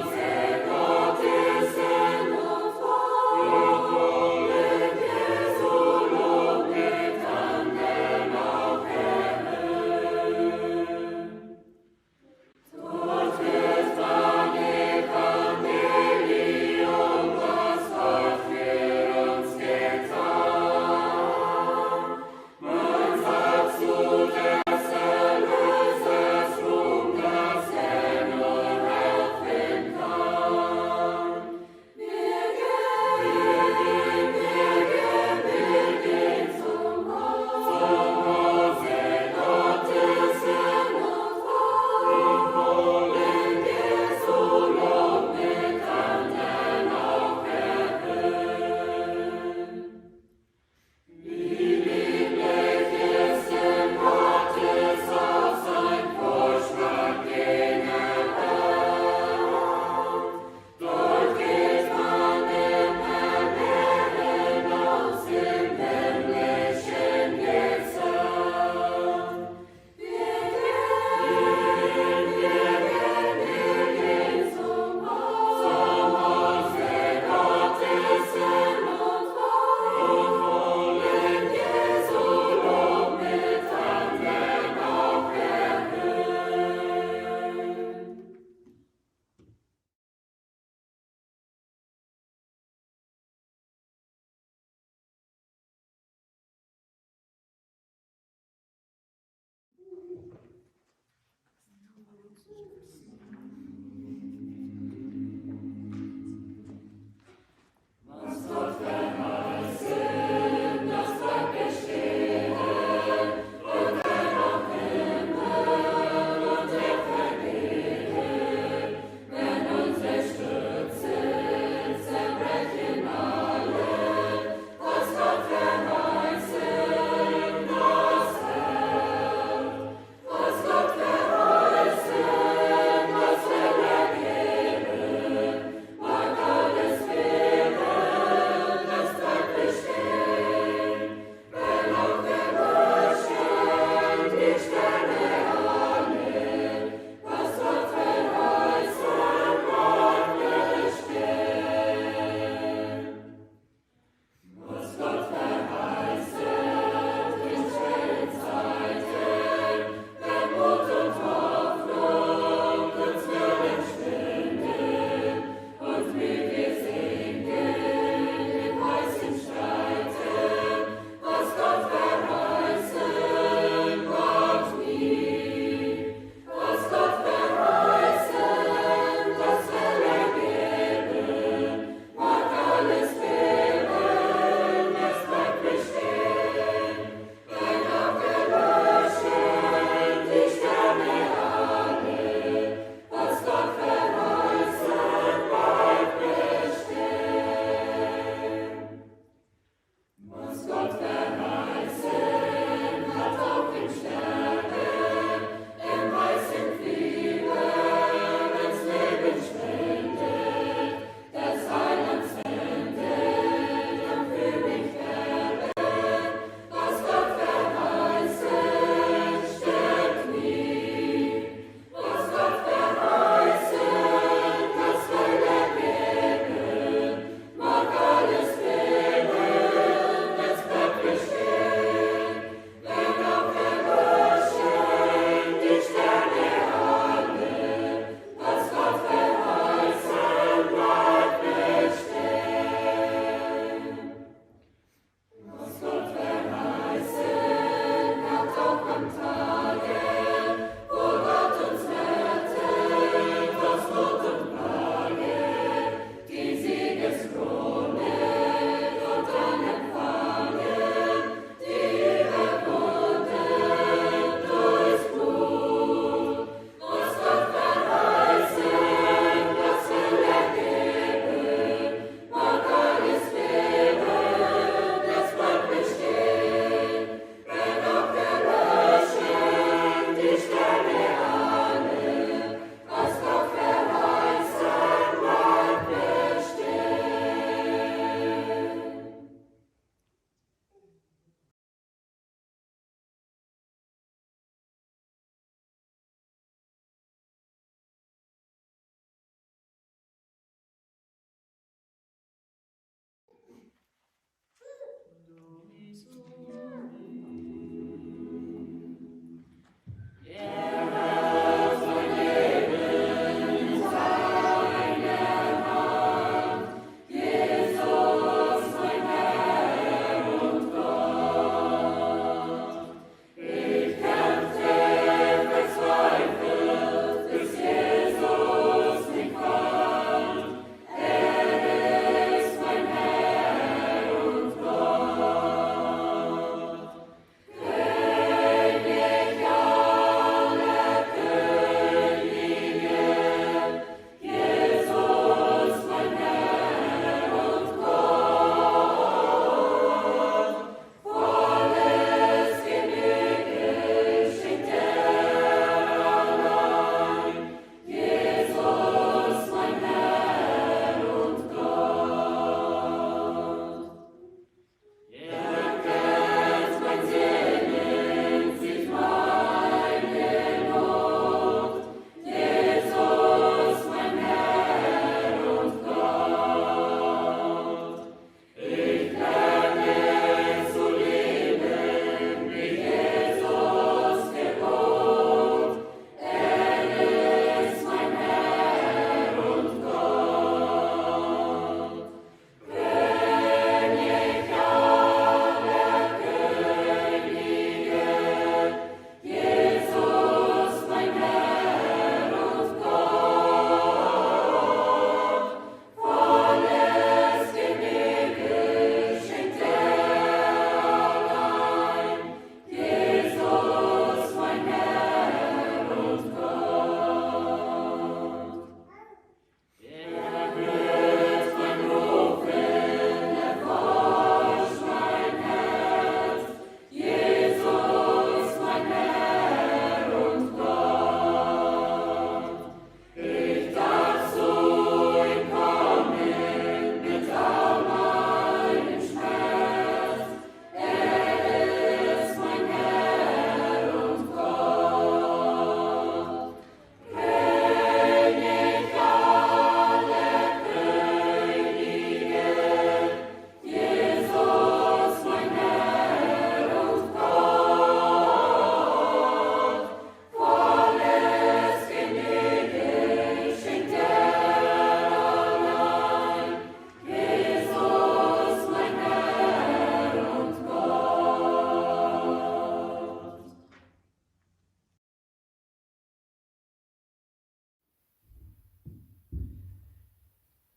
Amen.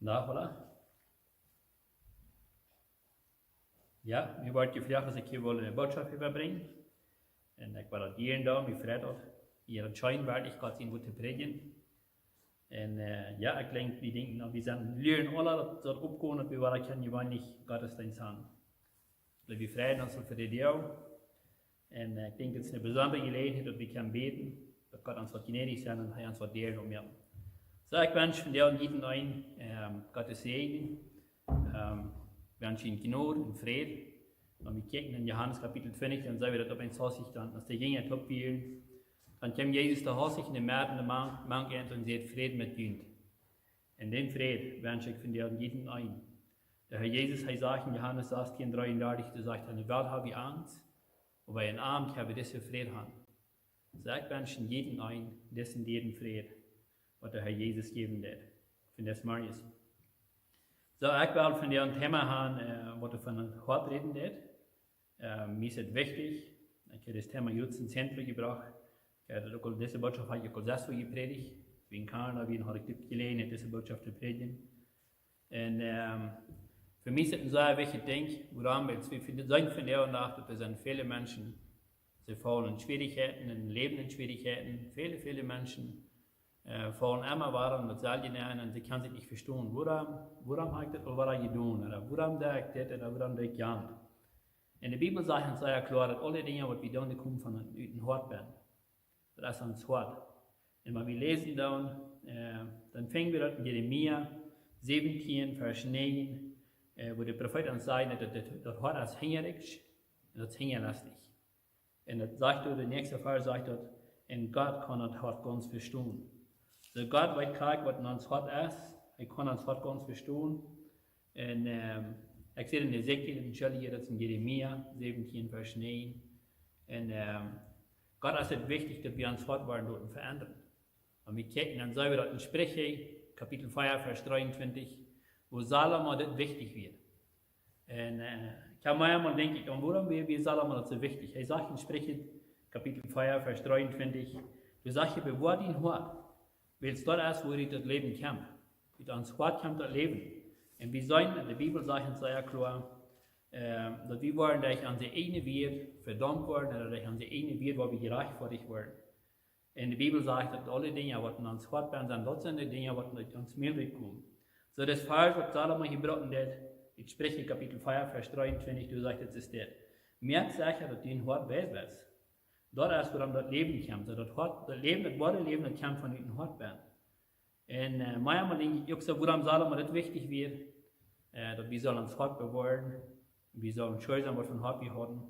Nou, voilà. Ja, nu wordt je vraag als ik je wil een boodschap überbringen. En ik wil dat hier en daar, mijn vrijdag, hier het schijnwaardigheid in moeten predigen. En ja, ik denk, we zijn leren alle dat opkomen dat we waar kan je weinig Gottesdienst haben. Dat we vrijdag zijn voor de jou. En ik denk, het is een bijzondere gelegenheid dat we kunnen beten. Dat God ons wat gnädig zijn en hij ons wat delen om jou. So, ich wünsche von dir und jedem einen Gottes Segen, wünsche Ihnen Gnade und Friede. Wenn wir kicken in Johannes Kapitel 20, dann sehen wir, dass auf ein Haus dann, dass die Jünger top spielen. Dann kommt Jesus der Haus in den Märkten der Mann und sagt, Frieden mit Ihnen. In dem Frieden wünsche ich von dir und jedem einen. Der Herr Jesus hat gesagt in Johannes 18,33, er sagt, in der Welt habe ich Angst, aber in Abend habe ich diese Frieden haben. So, ich wünsche jedem einen, dessen jeden Frieden. Wat de Herr Jesus geven deed. Ik vind dat mooi is. Zo, ik wil van jou een thema gaan, wat er van het hart reden deed. Mir ist het wichtig. Ik heb das Thema jetzt ins Zentrum gebracht. Ik heb ook al deze boodschap had ik al 6 uur gepredigt. Wie in Kanada, had ik dit geleden, deze boodschap te predigen. En für mich ist es ein sehr wichtiges Ding, woran wir sagen von der und nach, dass es viele Menschen, sie fallen in Schwierigkeiten, in Leben in Schwierigkeiten, viele Menschen fallen immer waren, das sage ich nicht, und sie können sich nicht verstehen, warum habe ich das oder was getan, oder warum da ich das oder warum da ich gehandelt. In der Bibel sagt uns sehr klar, dass alle Dinge, was wir tun, kommen von dem Hort werden. Das ist uns Hort. Und wenn wir lesen dann fangen wir in Jeremia 17, Vers 9, wo der Prophet uns sagt, dass das Hort ist hängerig und das ist hängerlastig. Und das sagt der nächste Vers sagt dort, und Gott kann das Hort ganz verstehen. So Gott weiß klar, was in uns Hort ist, er kann uns Hort ganz verstehen. Und Ich sehe in Ezekiel, in Schelle, das in Jeremia 17, Vers 9. Und Gott ist es wichtig, dass wir uns fortwährend dort verändern. Und wir gucken dann selber dort in Sprüche, Kapitel 4, Vers 23, wo Salomo das wichtig wird. Und ich habe manchmal denke, warum wird Salomo das so wichtig? Er sagt in Sprüche, Kapitel 4, Vers 23, du sagst, bewahre dein Hort, weil es dort ist, wo das Leben kommt. Wie ans Hort kommt das Leben. Und wir sollen, in der Bibel sagt es sehr klar, dass wir wollen, dass an der eine wird verdammt werden, oder dass an der eine wird, wo wir gerecht vor dich werden. In der Bibel sagt, dass alle Dinge, die uns Hort werden, sind, das sind die Dinge, die uns mehr kommen. So das Fall, was Salomo gebrochen hat, ich spreche Kapitel 4, Vers 23, du sagst, das ist das. Merkt sicher, dass dein Hort weiß was. Dort ist, woran das Leben kommt. So das Leben, das wahre Leben, das kommt von deinem Hort werden. Und manchmal denke ich, so, woran Salomo das wichtig wird, dass wir sollen uns Hort bewahren, wir sollen schön sein, was von Hort wir haben.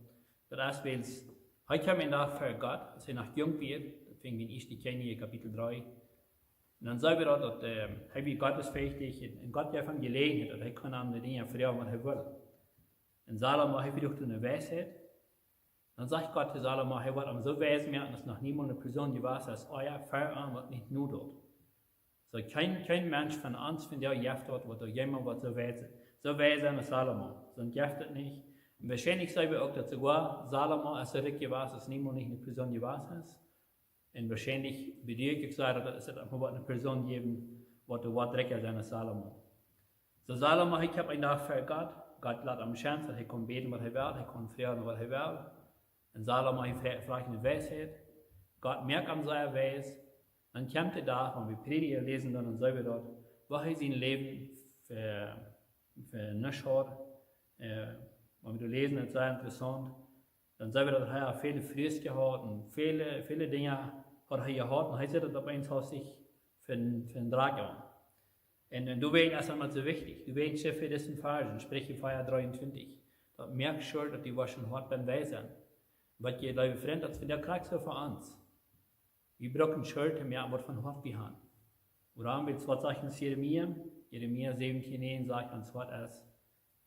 Das ist, weil es, heute kommen wir nach für Gott, als er nach jung wird, deswegen bin ich die Kenie, Kapitel 3. Und dann sagen wir dort, dass Gott ist fähig, und Gott hat von Gelegenheit, und er kann an die Dinge fragen, was er will. Und Salomo hat wieder eine Weisheit. Dann sagt Gott zu Salomo, er wird so weise merken, dass noch niemand eine Person die weiß, als euer Feierabend wird nicht nur dort. So kein Mensch von uns, von der Jaft dort, wird jemand wird so weise als Salomo. So ein Jaft nicht. Und wahrscheinlich sagen wir auch, dass sogar Salomo als er richtig weiß, dass niemand nicht eine Person die weiß ist. Und wahrscheinlich bei dir gesagt, dass es auch eine Person geben, die der Wort recker sein als Salomo. So Salomo, ich habe einen Tag für Gott. Gott lässt am Chance, er kann beten, was er will, er kann fragen, was er will. Und Salomo fragt eine Weisheit. Gott merkt an seiner Weis. Dann kommt der Tag, wenn wir Prediger lesen, dann sagen wir dort, was ist sein Leben für nichts hat. Wenn wir lesen, das ist sehr interessant. Dann sagen wir dort, er hat viele Frist gehabt und viele Dinge hat er gehabt. Und er sagt, dass eins hat sich für einen Drag an. Und du weißt, das ist einmal so wichtig. Du weißt schon für diesen Versen, Sprüche 4,23. Da merkst du schon, dass die was schon hart beim Weisen. Was ihr, liebe Freunde, das für der Krieg so für uns. Wir brauchen schon mehr, was von hart wir haben. Oder haben wir zwei Zeichen Jeremia 17,9 sagt, ans Wort als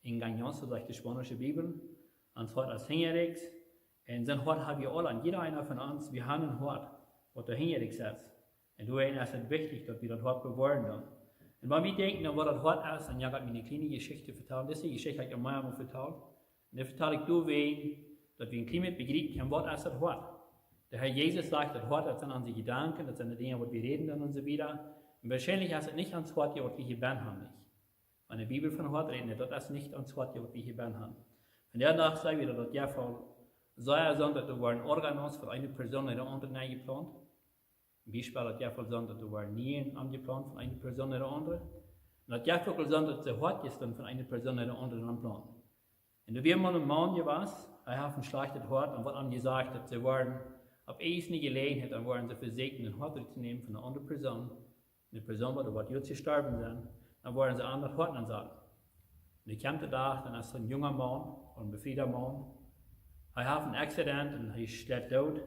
Ingagnon, so sagt die spanische Bibel, ans Wort als Hingerichs. Und sein Wort haben wir alle, und jeder einer von uns, wir haben ein Wort, was der Hingerichs ist. Und du weißt, es ist wichtig, dass wir das Wort bewahren dann. Und wenn wir denken, was das Wort ist, dann habe ich mir eine kleine Geschichte vertalt. Diese Geschichte habe ich mir einmal vertalt. Und da vertale ich du wen, dass wir ein Klima begreifen können, was ist das Wort. Der Herr Jesus sagt, das Wort, das sind unsere Gedanken, das sind die Dinge, die wir reden dann und so weiter. Und wahrscheinlich ist es nicht ans Wort, was wir hier haben. Nicht. Wenn die Bibel von Wort redet, das ist nicht ans Wort, was wir hier haben. Von der Tag sagen wir, dass der Fall sei so, dass du ein Organos für eine Person oder andere eingeplant. Zum Beispiel hat der Fall so, dass du nie angeplant von einer Person oder andere. Und hat der Fall so, dass der Wort ist dann von einer Person oder andere anplant. Und wir haben einen Mann gewusst, er hat ein schlechtes Wort und wird ihm gesagt, dass sie waren, auf eine Gelegenheit, dann waren sie versegnet, ein Wort zu nehmen von einer anderen Person. Eine Person, die jetzt gestorben sind, dann waren sie andere Worte an sagen. Und ich kam da, dann ist ein junger Mann, ein befrieder Mann, er hat einen Accident und er ist schlecht tot. Und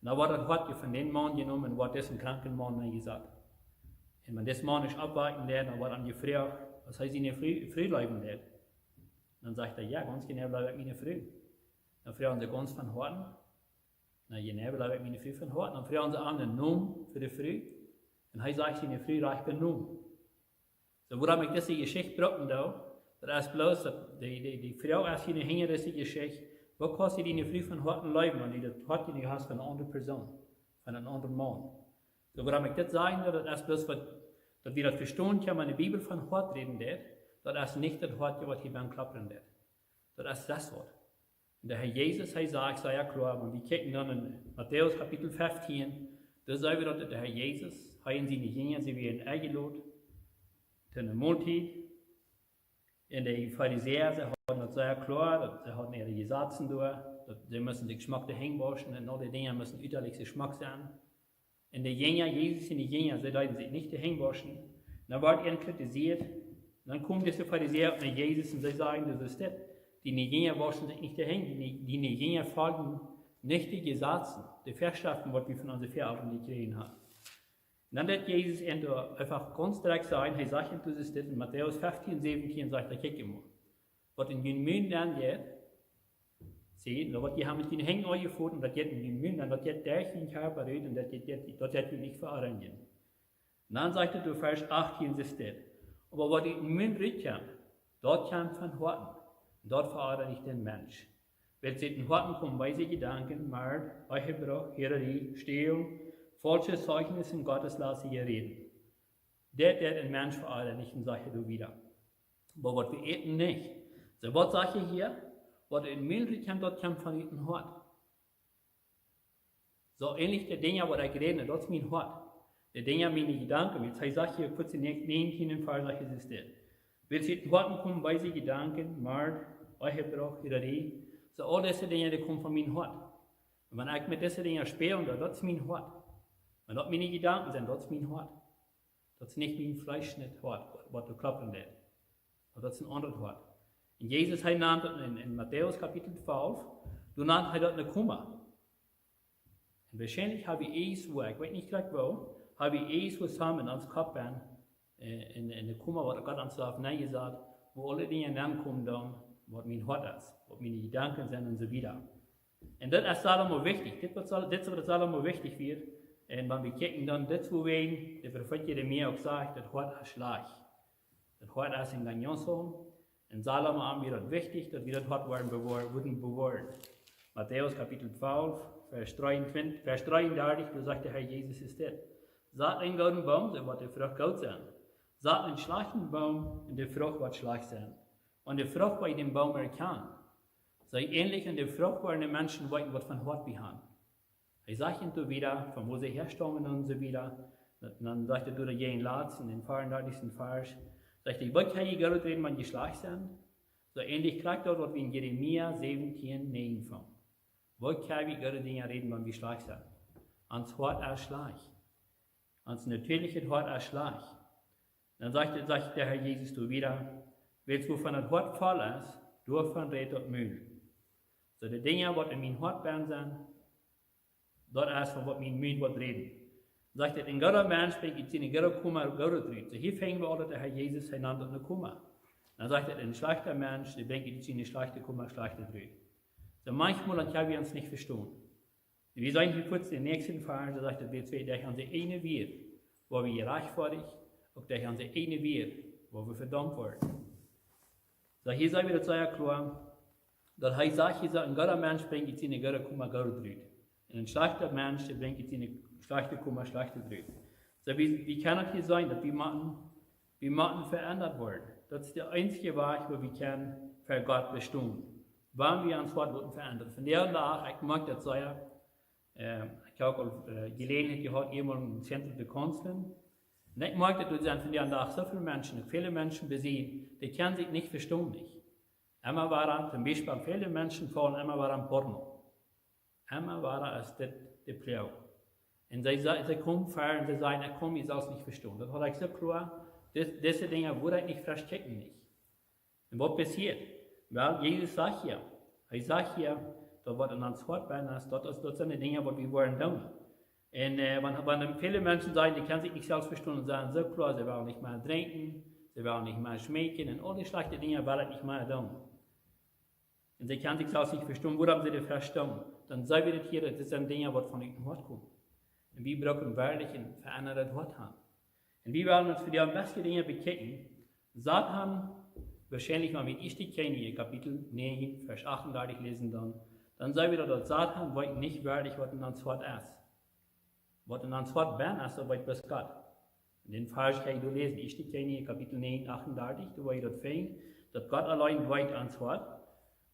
dann wurde das Wort von dem Mann genommen und wurde dessen kranken Mann gesagt. Und wenn das Mann nicht abwarten lässt, dann wird er gefragt, was heißt ihn früh bleiben lässt. Dann sagt er, ja, ganz genau bleibe ich meine früh. Dann fragen sie ganz von Horten. Na, genau bleibe ich meine früh von Horten. Dann fragen sie an den Namen für die Früh. Und er sagt ihnen früh, ich bin Namen. So, woran ich diese Geschichte brauchen da, das ist bloß, dass die Frau erst hier hängt, diese Geschichte, wo kostet die früh von Horten leben, und die das Hort, die hast von einer anderen Person, von einem anderen Mann. So, woran ich das sagen, das ist bloß, dass wir das verstehen können, wenn die Bibel von Hort reden wird, das ist nicht das Wort, was hier beim Klappern wird. Das ist das Wort. Und der Herr Jesus, er sagt, sei ja klar, und wir gucken dann in Matthäus Kapitel 15, da sagen wir, dass der Herr Jesus, er in seine Jünger, sie werden eingeladen, zu einer Mahlzeit. Und die Pharisäer, sie haben das sehr klar, sie haben ihre Gesetze durch, sie müssen den Geschmack der Hänge waschen, und alle Dinge müssen üterlich Geschmack sein. Und die Jünger, Jesus und die Jünger, sie leiden sich nicht die Hänge waschen. Dann wird ihnen kritisiert. Dann kommen diese Pharisäer und Jesus und sie sagen, das ist das. Die Jünger waschen sich nicht die Hände, die Jünger folgen nicht die Gesetze, die Vorschriften, die wir von unseren Vorfahren gekriegt haben. Und dann wird Jesus einfach ganz direkt sagen, er sagt, das ist das. In Matthäus 15, 17 sagt er, guck mal. wat in jullie mund dan geht, zie, wat je hebben in hängen je voeten, dat je in jullie mund, en dat je daar in Körper uit, en dat je niet veranderen. Dan zegt het in vers 18 staat, aber wat in mund uitkomt, dat komt van Horten, dat verandert den Mensch. Weil sie in Horten kommen weise Gedanken, Mord, Ehebruch, Hiererie, Stehung, falsche Zeugnis und gotteslästerliche Reden. Der den Mensch verordentlichen, sage du wieder. Aber was wir eten nicht. So, was sage ich hier? Was in Milch kommt, das kommt von dem Hort. So ähnlich der Dinge, was ich geredet habe, das ist mein Hort. Der Dinge, meine Gedanken. Jetzt sage ich hier kurz in den 19. Fall, sage ich es dir. Weil sie in Horten kommen, weise Gedanken, Mord, Ehebruch, Hiererie. So, all diese Dinge, die kommen von meinem Hort. Und wenn ich mit diesen Dingen spiele, das ist mein Hort. Wenn das meine Gedanken sind, das ist mein Hort. Das ist nicht mein Fleischschnitt Hort, was du klappen lässt. Das ist ein anderes Hort. Und Jesus hat nannte in Matthäus Kapitel 12, du nannte das eine Kummer. Und wahrscheinlich habe ich es, wo ich weiß nicht gleich wo, habe ich es zusammen ans Kopf in der Kummer, was Gott uns auf Nein gesagt, wo alle Dinge kommen dann, was mein Hort ist, was meine Gedanken sind und so weiter. Und das ist allemaal wichtig. Das wird allemaal wichtig wird. Und wenn wir gucken, dann das, wo wir, der Prophet Jeremia auch sagt, das Hort ist Schlag. Das Hort ist in Gnadenthal. In Salom haben wir das wichtig, dass wir das Hort wurden bewahren. Matthäus Kapitel 12, Vers 33, da sagt der Herr Jesus ist das. Saat einen gouden Baum, so wird die Frucht gut sein. Saat einen schlechten Baum, und die Frucht wird schlecht sein. Und die Frucht bei dem Baum erkannt. Sei ähnlich in der Frucht, weil die Menschen weiten, was von Hort wir haben. Ich sage ihnen wieder, von wo sie herstammen und so wieder. Dann sagt er, du da gehen Latz in den 34. Vers. Sagt er, was kann ich gerade reden, wenn die schlecht sind? So ähnlich kriegt dort, was wir in Jeremia 17, 9 von. Was kann ich gerade reden, wenn wir schlecht sind? Ans Hort ist schlecht. Ans natürliche Hort ist schlecht. Dann sagt der Herr Jesus du wieder, willst du von das Hort voll ist, davon redet Müll. So die Dinge, die in mein Hort sind, das ist von was mein Müll reden. Sagt er, ein guter Mensch bringt jetzt eine gute Kummer, gute Trüt. So hier fängt wir alle, der Herr Jesus, er nannte eine Kummer. Dann sagt er, ein schlechter Mensch, der bringt jetzt eine schlechte Kummer, schlechte Trüt. So manchmal, dann können wir uns nicht verstehen. Wir sagen hier kurz den nächsten Fall, da sagt er, der haben sie eine wir, wo wir reich vor dich, und der haben sie eine wir, wo wir verdammt werden. So hier sagen wir das sehr klar, dass er sagt, ein guter Mensch bringt jetzt eine gute Kummer, gute Trüt. Und ein schlechter Mensch, der bringt jetzt eine schlechte Kummer, schlechte Trüt. So wie kann es hier sein, dass wir müssen verändert werden? Das ist der einzige Weg, wo wir können für Gott bestehen. Wenn wir uns Wort verändern. Von der Tag, ich mag das sehr, ich habe auch Gelegenheit gehabt, jemand im Zentrum der Kanzeln. Und ich mag das, dass von der Tag so viele Menschen besiegen, die können sich nicht verstehen. Nicht. Einmal waren zum Beispiel viele Menschen fallen, einmal waren Porno. Einmal war es die Plau. Und sie kommen fahren und sie sagen, ich komme, ich soll es nicht verstehen. Das hat ich so klar, diese Dinge würde ich nicht verstecken. Nicht. Und was passiert? Weil Jesus sagt hier, er sagt hier, da wird in uns Hort werden, das sind die Dinge, die wir wollen tun. Und wenn viele Menschen sagen, die können sich nicht selbst verstehen und sagen, so klar, sie wollen nicht mehr trinken, sie wollen nicht mehr schmecken und all die schlechten Dinge wollen nicht mehr tun. Und sie können sich selbst nicht verstehen, wo haben sie das verstanden? Dann sagen wir das hier, das sind Dinge, die von dem Hort kommen. Und wir brauchen wirklich ein verändertes Hort haben. Und wir wollen uns für die besten Dinge bekennen. Satan, wahrscheinlich, wenn wir die kennen, Kapitel 9, Vers 38 lesen, dann sagen wir, dass Satan weiß nicht wirklich, was in uns Hort ist. Was in uns Hort bin, ist, das weiß bloß Gott. In den Vers kann ich lesen, ich kenne Kapitel 9, 38, da weiß ich das fängt, dass Gott allein weiß uns Hort.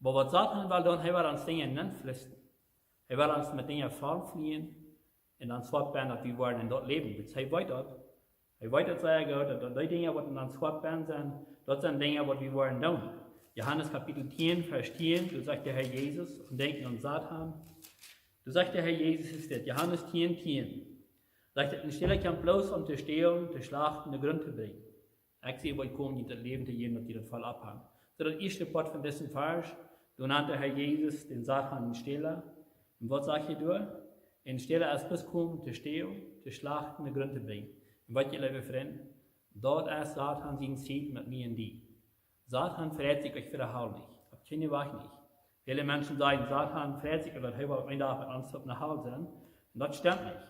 Aber was Satan will, dann will uns Dinge nicht flüstern. Er will uns mit Dingen vollfliehen und uns fortbauen, dass wir wollen in dort leben. Das er weiß das sehr gut, dass die Dinge, die in uns fortbauen sind, das sind Dinge, die wir wollen tun. Johannes Kapitel 10, Vers 10, du sagst der Herr Jesus und denken an Satan. Du sagst der Herr Jesus ist das, Johannes 10, 10. Sagt er, in Stille kann bloß um zu stehlen, zu schlachten, eine Grund zu bringen. Ich sehe, wo ich komme, die das Leben zu geben und die das voll abhaben. So, das erste Part von diesem Vers, du nannte Herr Jesus den Satan in Stille. Und was sag ich du? In Stille ist bis kommen, zu stehlen, zu schlachten, eine Grund zu bringen. Und was ihr, liebe Freunde, dort ist Satan sein Ziel mit mir und die. Satan verrät sich euch für der Haul nicht. Auf keine Wacht nicht. Viele Menschen sagen, Satan verrät sich, oder er will ein Tag mit uns auf der Haul sein. Und das stimmt nicht.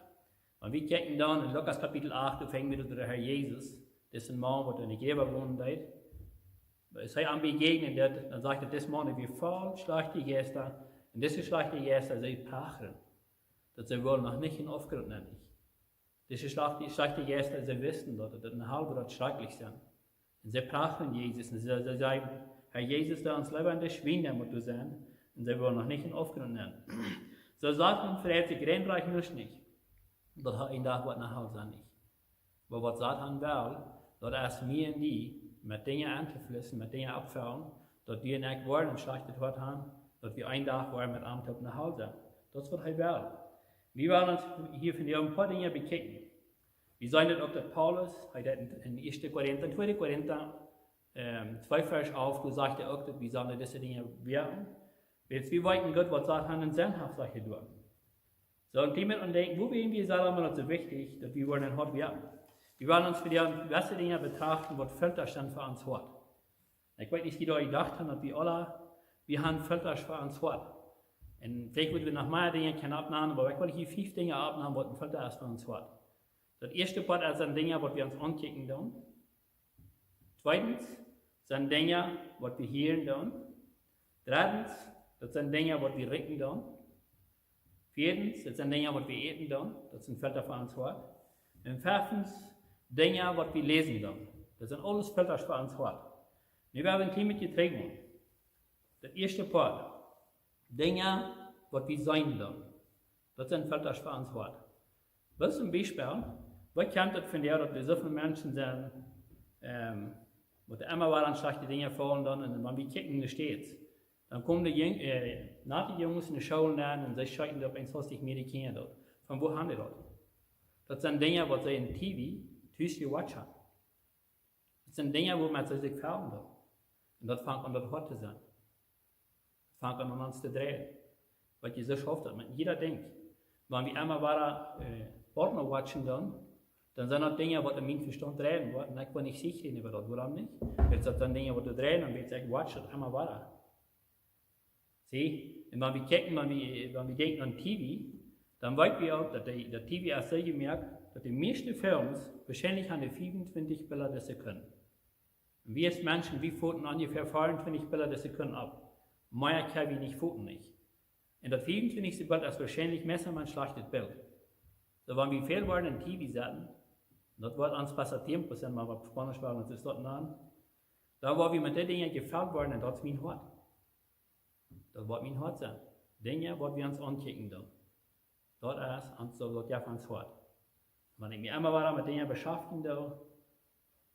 Und wir gucken dann in Lukas Kapitel 8, da fängt wieder der Herr Jesus, das ist ein Mann, der in der Geber wohnt. Es sei am Begegnen, dann sagt er, das Mann, wie voll schlechte Gäste, und diese schlechte Gäste, sie prachen, dass sie wohl noch nicht in Aufgrund nennen. Diese schlechte Gäste, sie wissen, dass ein halber dort schrecklich sind. Und sie prachen Jesus, und sie sagen, Herr Jesus, da uns lebende Schweine muss du sein, und sie wollen noch nicht in Aufgrund nennen. So sagt man, verrät sich reinreich nicht. Dat hat een dag wat naar huis aan niet. Maar wat Satan wil, dat als mir und die mit Dingen anzuflüssen, mit Dingen abfallen, dass wir nicht wollen und schlechtes Wort haben, dass wir einen Tag wollen mit Amt nach Hause. Das ist, was er will. Wir wollen uns hier von dir ein paar Dinge bekennen. Wir sehen das auch, dass Paulus, hat in 1. Korinther, 2. Korinther, 2 Vers auf, du sagst ja auch, dass wir sollen diese Dinge wirken. Jetzt, wir wollten Gott, was Satan in Sinnhaft sagt, tun. So, und die mit uns denken, wo wir sagen, das so wichtig, dass wir wollen ein Hort wirken. Wir wollen uns für die beste Dinge betrachten, was Völkerstand für uns hat. Ich weiß nicht, wie ihr gedacht habt, dass wir haben Völker für uns hat. Und vielleicht würden wir noch mehr Dinge abnehmen, aber ich wollte hier 5 Dinge abnehmen, was ein Völker für uns hat. Das erste Part sind Dinge, was wir uns ankicken tun. Zweitens sind Dinge, was wir hören tun. Drittens, das sind Dinge, was wir riechen tun. Viertens, das sind Dinge, was wir eten tun. Das sind Völker für uns hat. Und fünftens, Dinge, was wir lesen tun. Das sind alles Völker für uns hat. Wir werden ein Team mit getragen. Das erste Part. Dinge, was wir sein tun. Das sind Völker für uns hat. Was zum Beispiel, was kommt das von der, dass wir so viele Menschen sind, wo immer war an schlechte Dinge fallen dann, und wenn wir kicken, da steht's. Dann kommen die nach die Jungs in die Schulen lernen und sie schalten auf 1,50 Meter Kinder dort. Von wo haben die dort? Das sind Dinge, was sie in TV, Tüßli watchen. Das sind Dinge, wo man sich gefällt dort. Und das fängt an, das Hort zu sein. Das fängt an, uns zu drehen. Weil die so schafft, dass jeder denkt. Wenn wir einmal Partner watchen dann sind das Dinge, die in meinem Verstand drehen. Und ich bin nicht sicher über das, warum nicht? Jetzt sind das Dinge, die du drehen und jetzt watchen, das einmal war. Sieh, und wenn wir gucken, wenn wir denken an TV, dann weiß wir auch, dass der TV auch so gemerkt, dass die meisten Films wahrscheinlich an die 25 Bilder, die sie können. Und wir als Menschen, wir foten ungefähr 24 Bilder, die sie können ab. Mehr können wir nicht foten nicht. Und das 25. Bild ist wahrscheinlich besser ein schlechtes Bild. So, wenn wir viel wollen in TV setzen, das wird uns besser Tempo sein, wenn wir Spanisch wollen, das ist dort an, da wo wir mit den Dingen gefällt worden, das ist mein Hort. Das wird mein Hort sein. Dinge, die wir uns ankicken tun. Dort ist uns so, das ja uns Hort. Wenn ich mich einmal weiter mit Dingen beschäftigen will,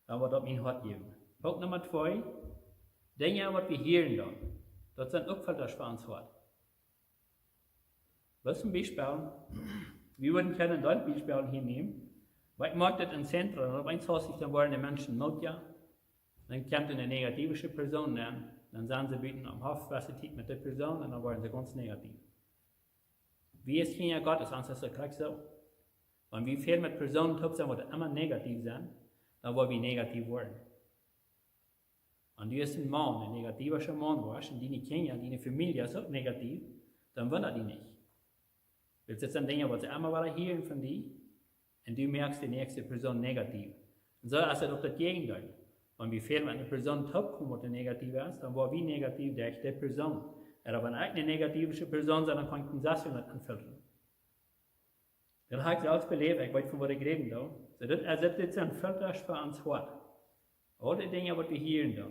dann wird das mein Hort geben. Punkt Nummer 2, Dinge, die wir hören tun. Das sind auch Filter für uns Hort. Was zum Beispiel, wir würden können dort Beispiele hinnehmen, weil ich mag das im Zentrum, und auf eins heißt sich, dann wollen die Menschen Not ja, dann kommt eine negative Person lernen, dann sagen sie bieten am Hof, was sie tut mit der Person, und dann wollen sie ganz negativ. Wie es Kinder Gottes, sonst ist es gleich so. Wenn wir viel mit Personen tun, die immer negativ sind, dann wollen wir negativ werden. Und du bist ein Mann, ein negativer Mann warst, und deine Kinder, deine Familie ist auch negativ, dann wundert die nicht. Weil das sind Dinge, die sie immer wieder hören von dir, und du merkst die nächste Person negativ. Und so ist es auch das Gegenteil. Wenn wir viel mit einer Person kommen, die negativ ist, dann war wir negativ durch die Person. Aber wenn eine negative Person ist, dann kann ich das nicht anfiltern. Das habe ich selbst belebt, ich weiß von was ich reden da. Das sind Filter für uns Hort. Alle Dinge, die wir hören da.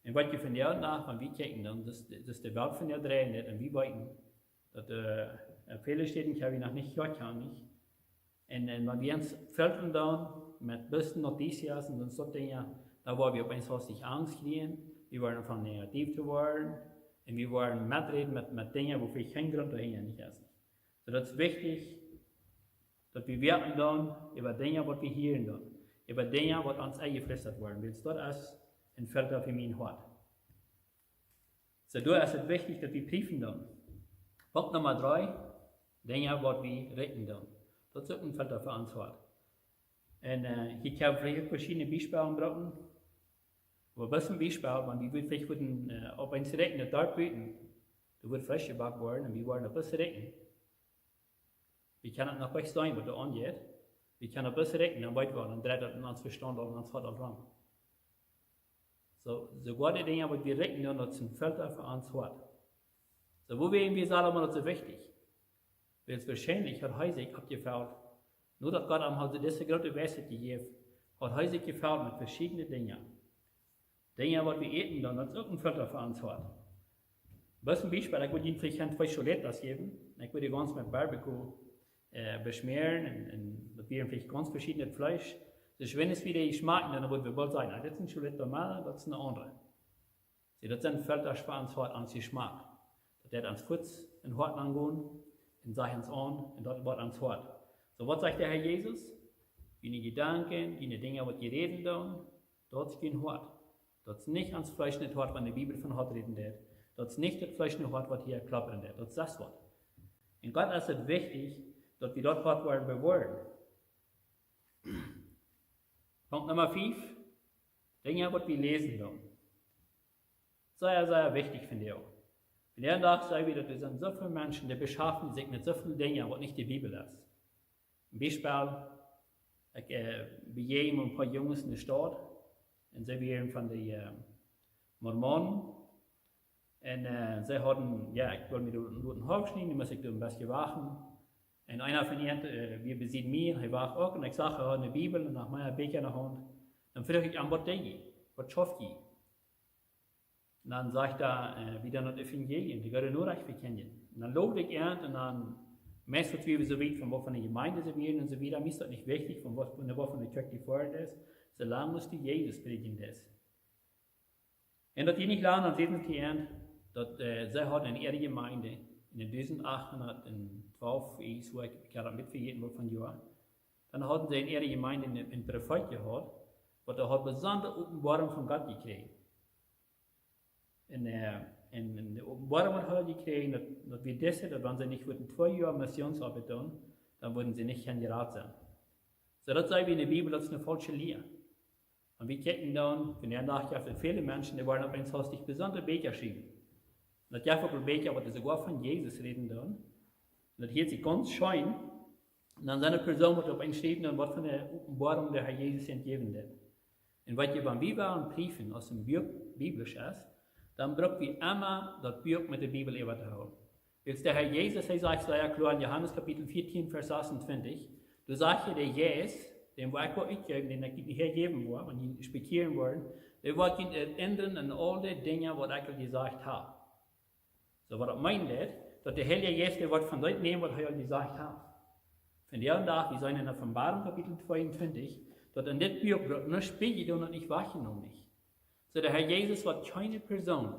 Und was wir von der nach, wenn wir kicken, das ist die Welt von der drehen nicht, und wir weiten, dass viele Städten kann ich noch nicht, kann nicht. Und wenn wir uns filtern da, mit besten Notizien und so Dinge, da wollen wir auf uns sich Angst kriegen, wir wollen von negativ zu werden, und wir wollen mitreden mit Dingen, wo wir keinen Grund dahinter nicht essen. So, das ist wichtig, dass wir wirken dann über Dinge, die wir hören dann, über Dinge, die uns eingeflüstert werden. Weil das ist ein Filter für mein Hort. So, da ist es wichtig, dass wir prüfen dann. Punkt Nummer 3, Dinge, die wir retten dann. Das ist auch ein Filter für uns Hort. Und ich kann vielleicht verschiedene Beispiele bringen. Aber was zum Beispiel, wenn wir vielleicht auf ein Recken dort bieten, da wird frisch gebacken worden und wir wollen ein bisschen recken. Wir können noch nicht sein, was da angeht. Wir können ein bisschen recken, dann weit werden, dann dreht das uns Verstand und dann fährt das ran. So sogar die Dinge, die wir recken, das sind Filter für uns hat. So, wo wären wir sagen, das so wichtig? Weil es wahrscheinlich hat Heisig abgefällt, nur dass Gott am Hause diese große Weisheit gegeben hat Heisig gefällt mit verschiedenen Dingen. Dinge, die wir eten, dann das irgendein Filter für uns hat. Was zum Beispiel, ich würde Ihnen vielleicht 2 Scholetas geben, ich würde ganz mit Barbecue beschmieren und mit wir vielleicht ganz verschiedenes Fleisch. Dus wenn es wieder schmecken, dann würden wir bald sagen, das ist ein Scholett normal, das ist eine andere. Sie, das sind Filter für uns hat ans Geschmack. Das wird ans Fuß in Hort angehen, in sich ans Ohren, und dort wird ans Hort. So, was sagt der Herr Jesus? Deine Gedanken, deine Dinge, was die reden dann, dort ist kein Hort. Das ist nicht ans Fleisch nicht Hort, wenn die Bibel von Hort reden wird. Das ist nicht das Fleisch nicht Hort, was hier klappern wird. Das ist das Wort. In Gott ist es wichtig, dass wir dort Hort werden bewahren. Punkt Nummer 5. Dinge, was wir lesen dann. Sehr, sehr wichtig, finde ich auch. In der Tag sei wieder, da sind so viele Menschen, die beschaffen sich mit so vielen Dingen, was nicht die Bibel ist. Ein Beispiel, ich begehe ein paar Jungs in der Stadt, und sie waren von den Mormonen, und sie hatten, ja, ich wollte mir dort einen Hof schneiden, die muss ich ein bisschen wachen. Und einer von ihnen, wir besiegen mich, er war auch, und ich sage, er hat eine Bibel, und nach meiner Becher in der Hand, dann frage ich an, was schafft ihr? Und dann sagt er, wieder das Evangelium, die gehören nur recht bekennen. Und dann lobe ich er, und dann meistens wir so weit, von wovon die Gemeinde sie werden und so wieder, mir ist das nicht wichtig, von wovon der Kirche gefordert ist, solange muss die Jesus predigen das. Und dass die nicht lernen, dann sehen sie er, dass sie hat in ihrer Gemeinde, in den 1812 ist, wo ich gerade mit für jeden von Jahr, dann hatten sie in ihrer Gemeinde einen Prophet gehabt, wo der hat besondere Offenbarung von Gott gekriegt. In der Offenbarung hat er gekriegt, dass wir das, dass wenn sie nicht für 2 Jahre Missionsarbeit tun, dann würden sie nicht Kandidat sein. So, das sei wie in der Bibel, das ist eine falsche Lehre. Und wir gucken dann, wenn er nachgeht, viele Menschen, die wollen auf ein Haus nicht besondere Becher schieben. Und das Jakob Becher, was sogar von Jesus reden dann. Und das hielt sich ganz schein. Und dann seine Person wird auf ein Stehen und was von der Offenbarung der Herr Jesus entgeben wird. Und wenn wir beim Bibel und Briefen aus dem Buch biblisch ist, dann brauchen wir immer das Buch mit der Bibel übertragen. Jetzt der Herr Jesus, er sagt sehr klar in Johannes Kapitel 14, Vers 26, du sagst ja, der Jesus, den wir auch geben, den ich nicht hergeben will, wenn ihn spekulieren wollen, der wird ihn erinnern an all die Dinge, was ich gesagt habe. So, was das meint, dass der Herr Jesus, der wird von dort nehmen, was er gesagt hat. Von der Tag, wir sind in der Offenbarung Kapitel 22, dass in das Buch wird nur spiegelt und nicht wahrgenommen nicht. So, der Herr Jesus wird keine Person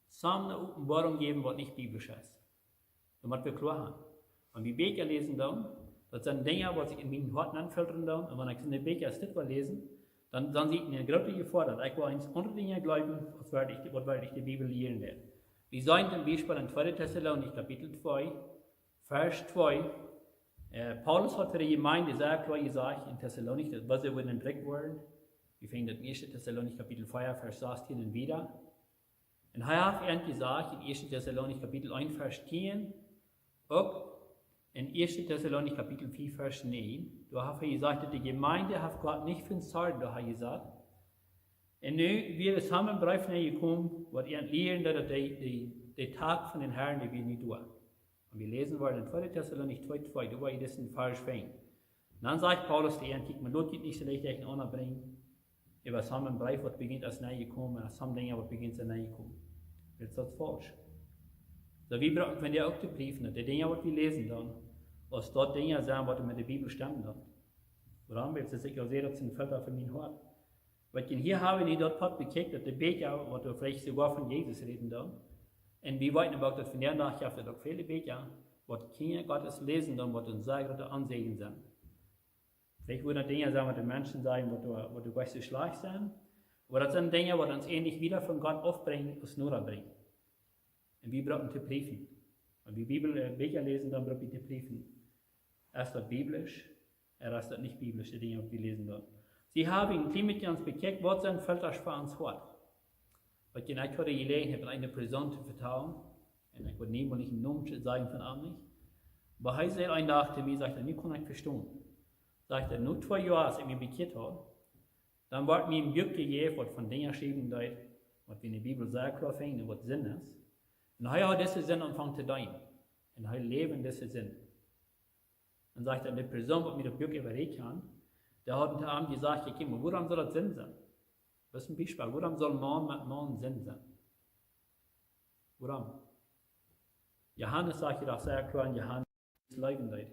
zusammen eine Offenbarung geben, was nicht biblisch ist. Damit wir klar haben. Wenn wir Becher lesen dann, das sind Dinge, was sich in meinen Horten anfiltern dann, und wenn ich in den Becher das lesen, dann sieht eine große Gefahr, dass ich eins andere Dinge glauben, was werde ich die Bibel lehren werde. Wir sagen zum Beispiel in 2. Thessalonicher Kapitel 2, Vers 2, Paulus hat für die Gemeinde sehr klar gesagt in Thessalonik, was sie entdeckt worden. Wir finden in 1. Thessalonicher Kapitel 4, Vers 16 wieder. Und er hat gesagt in 1. Thessalonicher Kapitel 1, Vers 10, auch in 1. Thessalonicher Kapitel 4, Vers 9, da hat er gesagt, dass die Gemeinde hat Gott nicht für uns zahlt, da hat er gesagt. Und nun, wir zusammen bereits gekommen, was ihr lehren, dass der Tag von den Herren, die wir nicht tun. Und wir lesen wollen in 2. Thessalonicher 2, da war das ein falsch fängt. Und dann sagt Paulus, der Antik, man geht nicht so richtig anbringen. Aber zusammen bereits, was beginnt als neu gekommen, und zusammen Dinge, was beginnt als neu gekommen. Das ist das falsch. So, wir brauchen, wenn ihr auch die Briefe, die Dinge, was wir lesen dann, was dort Dinge sagen, was mit der Bibel stammen dann. Warum? Weil es sicher sehr, dass es ein Filter für mich hat. Weil hier habe ich dort hat bekickt, dass der Becher, was wir vielleicht sogar von Jesus reden dann. Und wir wollten aber auch, dass von der Nachricht auch viele Becher, was Kinder Gottes lesen dann, was uns sehr gute Ansehen sind. Vielleicht würden Dinge sagen, was die Menschen sagen, was du weißt, so schlecht sind. Aber das sind Dinge, die uns ähnlich wieder von Gott aufbringen, aus Nora bringen. Und wir brauchen die Briefen. Wenn wir Bibelbücher lesen, dann brauchen wir die Briefen. Erst das biblisch, erst das nicht biblisch, die Dinge, die wir lesen dort. Sie haben in Klimatjans bekijkt wat zijn filters voor ons hart. Wat je net hadden gelegen hebt in eine Person te vertrouwen, en ik wil niemand niet een naam sagen von ihm nicht, aber hij zei een dag zu mir, sagt er, nu kann ich verstehen. Sagt er, nur 2 Jahre, als ich mich bekehrt habe, dann wird mir ein Glück gegeben, was von Dingen geschrieben wird, was wir in der Bibel sehr klar finden, was Sinn ist. Und er hat diesen Sinn angefangen zu deuten. Und er lebt in diesem Sinn. Dann sagt er, die Person, die mir das Glück überreden kann, der hat unter anderem gesagt, okay, woran soll das Sinn sein? Das ist ein Beispiel, woran soll Mann mit Mann Sinn sein? Woran? Johannes sagt ja auch sehr klar, in Johannes Leben dort.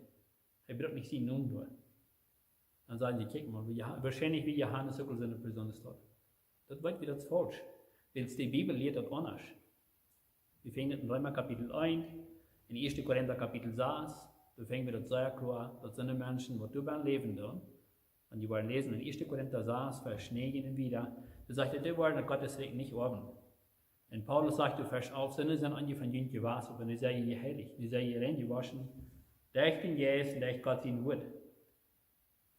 Er braucht nicht sie nun durch. Dann sagen sie, guck mal, wahrscheinlich wie Johannes auch so eine Person ist dort. Das wird wieder falsch. Wenn es die Bibel lehrt, das anders. Wir finden in Römer Kapitel 1, in 1. Korinther Kapitel 6, da finden wir das sehr klar, das sind die Menschen, die über ein Leben da. Und die wollen lesen in 1. Korinther 6, Vers 9 wieder, da sagt er, die wollen Gottes Recht nicht ordnen. Und Paulus sagt, Vers 11, Sinne sind an die von Jüngern gewaschen, aber nicht sei ihr heilig, nicht sei ihr rein gewaschen, der ich den Jesus, der ich Gott sein wird.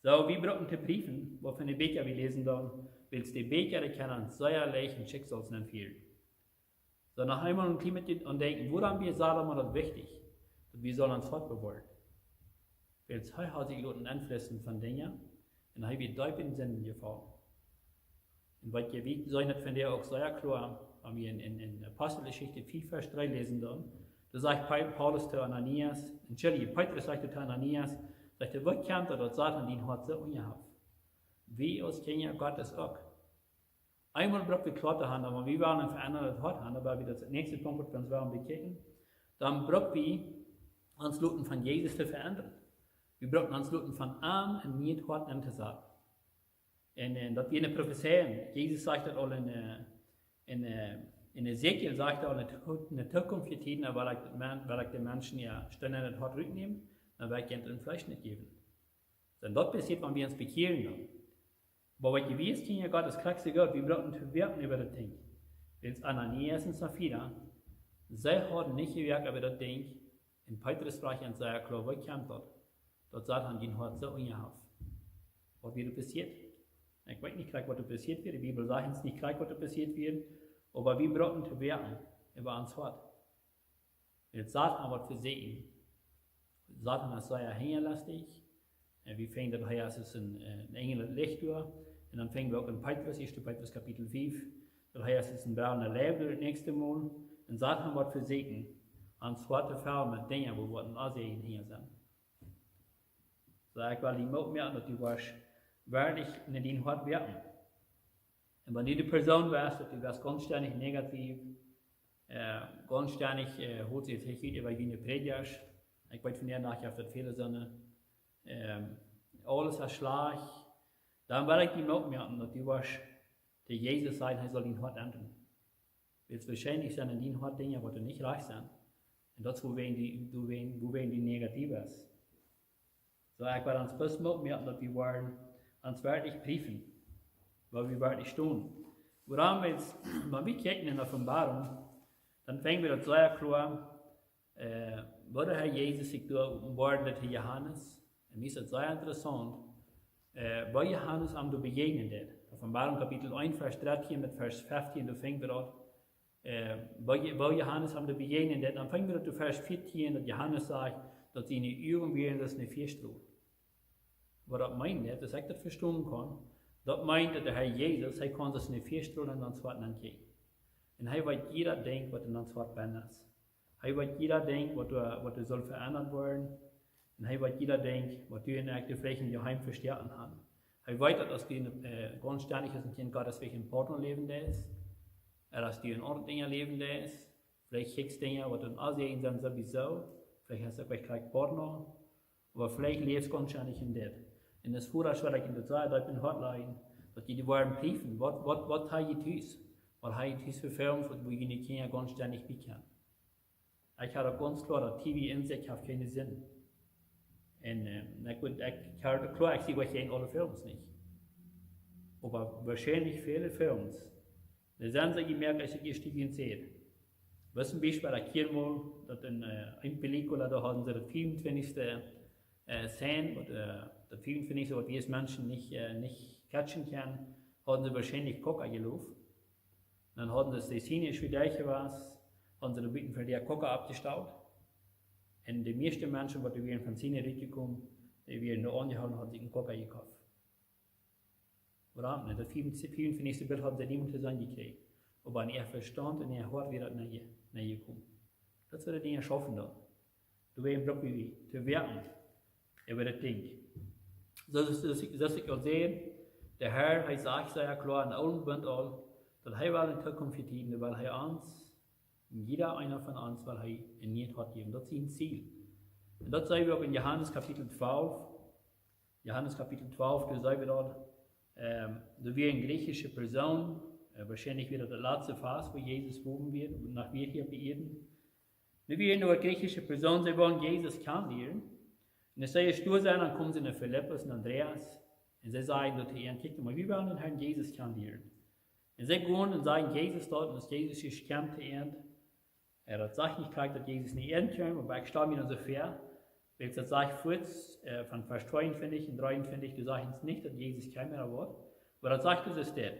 So, wir brauchen die Briefen, wovon die Beker wir lesen da, willst die Beker erkennen, säuerlichen Schicksals empfehlen. So, nach einmal und denken, woran wir sagen, das wichtig, dass wir sollen uns fortbewahren. Weil es hat sich einen Einfluss von Dingen, und dann wird deutlich in den Sinn gefallen. Und was ihr wisst, so nicht von der auch sehr klar, wenn wir in Apostelgeschichte 4, Vers 3 lesen dann, da sagt Paulus zu Ananias, Petrus sagt zu Ananias, sagt er, was kennt er, dass Satan den hat so ungehabt? Wie aus Kinder Gottes auch. Einmal braucht wir klar haben, aber wir waren ein verändertes Hort haben, aber wieder der nächste Punkt, wo wir uns waren bekehren, dann braucht wir uns Luten von Jesus zu verändern. Wir brauchen uns Luten von arm und nicht Hort zu sagen. Und das wir eine Prophezeiung, Jesus sagt das auch in Ezekiel sagt er auch in der Zukunft für Tiden, weil ich den Menschen ja ständig das Hort rücknehmen, dann werde ich ihnen Fleisch nicht geben. Denn dort passiert, wenn wir uns bekehren dann. Aber was gewiss Kinder Gottes kriegst Gott, wir brauchen zu wirken über das Ding. Wenn es Ananias und Sapphira, sie haben nicht gewirkt über das Ding, in Petrus sprach und sehr klar, was kommt dort? Dort sagt er, den hat so ungehaft. Was wird passiert? Ich weiß nicht, was passiert wird, die Bibel sagt uns nicht, was passiert wird, aber wir brauchen zu wirken über uns Wort. Wenn Satan wird versehen, Satan ist sehr hängerlastig, wir fangen dann hier als ein Engel Licht durch, und dann fangen wir auch in Petrus, 1. Petrus Kapitel 5, dann heißt es ein Berner Leben das nächste Mal, und Satan wird versehen, ans Wort zu fahren mit Dingen, wo wir ansehen hier sind. So, ich will die Mut merken, dass du warst wirklich in den Wort wirken. Und wenn du die Person wärst, dass du warst ganz ständig negativ, ganz ständig, holt sich jetzt nicht über jene Predigers, ich weiß von der nachher auf das viele Sonne, alles erschlag, dann werde ich die Mut merken, dass du warst, der Jesus sagt, er soll den Hort ändern. Weil es wahrscheinlich sind in den Hort Dinge, wo du nicht reich sind. Und das, wo die negativ ist. So, ich werde uns bloß Mut merken, dass wir wollen uns wirklich prüfen, weil wir wirklich stehen. Woran wir jetzt, wenn wir kicken in der Offenbarung, dann fängt wir das sehr klar, wo der Herr Jesus sich da offenbart hat, Johannes. Und mir ist das sehr interessant, wo Johannes am du begegnen wird. Offenbarung Kapitel 1, Vers 13 mit Vers 15, da fängt wir dort, wo Johannes am du begegnen wird. Dann fängt wir dort zu Vers 14, dass Johannes sagt, dass sie eine Übung wären, das ist eine Vierstrom. Was das meint, dass ich das verstehen kann, das meint, dass der Herr Jesus, er kann das eine Vierstrom in uns Wort kriegen. Und er wird jeder denken, was in uns Wort ist. Er wird jeder denken, was soll verändert werden. Und er wird jeder denken, was du in der Flächen geheim verstärken haben. Er weiß, dass du ganz ständig ist, ein Kind Gottes, welchen Partner leben ist. Dass du in Ordnung leben ist. Vielleicht kriegst du Dinge, was du in Asien sind sowieso. Vielleicht hast du auch keinen Partner. Aber vielleicht lebst du ganz ständig in das. Und das Vorrat, was ich in der Zeit, ich bin Hotline, dass die wollen prüfen, was habe ich tust? Was habe ich tust für Firmen, wo ich die Kinder ganz ständig bekannt. Ich habe ganz klar, dass TV in sich hat keinen Sinn. Und ich habe klar, ich sehe wahrscheinlich alle Firmen nicht. Aber wahrscheinlich viele Firmen, da sind sie gemerkt, als ich die Studien sehe. Was zum Beispiel bei der Kirche, dass in einer Película, da haben sie das 24. Szene, das 24. was wir als Menschen nicht catchen können, haben sie wahrscheinlich Coca gelaufen. Dann haben sie das Dessinisch wie Deiche was, haben sie da bitten für die Coca abgestaut. Und die meisten Menschen, die wir von Sine reingekommen, die wir in der angehauen haben, sich einen Coca gekauft. Warum nicht? Das 54. Bild haben sie niemand zu sein gekriegt. Aber an ihr Verstand und ihr Hort wird das gekommen. Das wird das Ding schaffen dann. Du wirst im Block wie zu wirken über das Ding. So dass ich auch sehe, der Herr, sagt sehr klar in allen Bund all, dass er will in Zukunft verdienen, weil er uns, jeder einer von uns, weil er in nicht hat geben. Das ist sein Ziel. Und das sehen wir auch in Johannes Kapitel 12. Johannes Kapitel 12, da sehen wir dort, da wir eine griechische Person, wahrscheinlich wieder der letzte Phase, wo Jesus wohnen wird, und nach wir hier beirren. Da wir in der griechische Person, sie wollen Jesus kennenlernen. Und es sei stur sein, dann kommen sie nach Philippus und Andreas, und sie sagen dort zu ihnen, guck mal, wir wollen den Herrn Jesus kennenlernen. Und sie gehen und sagen Jesus dort, und das Jesus ist gekommen zu ihnen. Er hat sagt nicht gleich, dass Jesus nicht enden kann, aber ich stehe mir so fair. Weil das sage ich kurz, von Vers 52 und 53, du sagst nicht, dass Jesus kein mehr wird. Aber das sagt es das.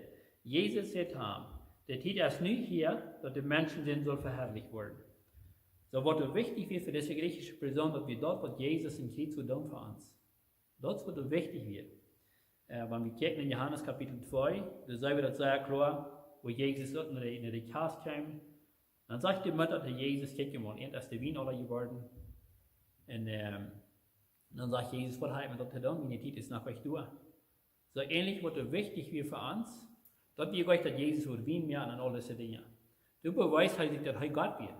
Jesus sagt ham, der tut erst nicht hier, dass die Menschen sind, soll verherrlicht werden. So was wichtig wird für diese griechische Person, dass wir dort, was Jesus in Krieg zu tun für uns. Dort, was wichtig wird. Wenn wir gucken in Johannes Kapitel 2, da sehen wir das sehr klar, wo Jesus dort in die Kast kam. Dann sagt die Mutter zu Jesus, guck mal, erst der Wien oder geworden. Und dann sagt Jesus, was hat man dort getan? Meine Zeit ist nach euch durch. So ähnlich wird wichtig wie für uns, dass wir euch, dass Jesus wird Wien mehr an all diese Dinge. Du beweist sich, dass er Gott wird.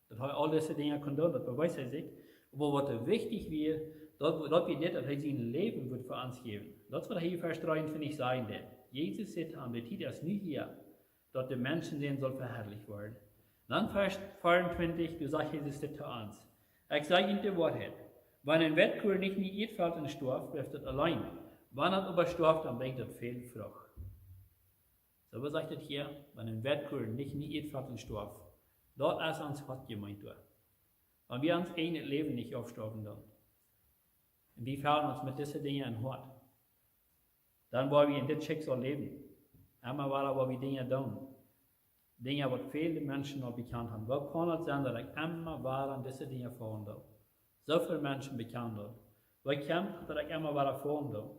Dass er all diese Dinge kann tun, das beweist er sich. Aber was wichtig wird, dass wir nicht, dass er sein Leben wird für uns geben. Das wird hier Vers 53 sagen. Jesus sagt, der Zeit ist nicht hier, dass die Menschen sehen soll verherrlicht werden. Dann Vers 24, du sagst Jesus das zu uns. Ich sage Ihnen die Wahrheit. Wenn ein Wettkur nicht in ihr fällt und stirbt, bleibt das allein. Wenn er aber stirbt, dann bringt das viel Frucht. So was sagt das hier? Wenn ein Wettkur nicht in ihr fällt und stirbt, dort ist uns Gott gemeint. Wenn wir uns eigenes Leben nicht aufsterben dann, und wir fallen uns mit diesen Dingen in Hort, dann wollen wir in das Schicksal leben. Einmal wollen wir Dinge tun. Dinge, die viele Menschen noch bekannt haben. Wo kann es sein, dass ich immer waren diese Dinge vorhanden habe? So viele Menschen bekannt haben. Wo kämpft, dass ich immer war vorhanden habe?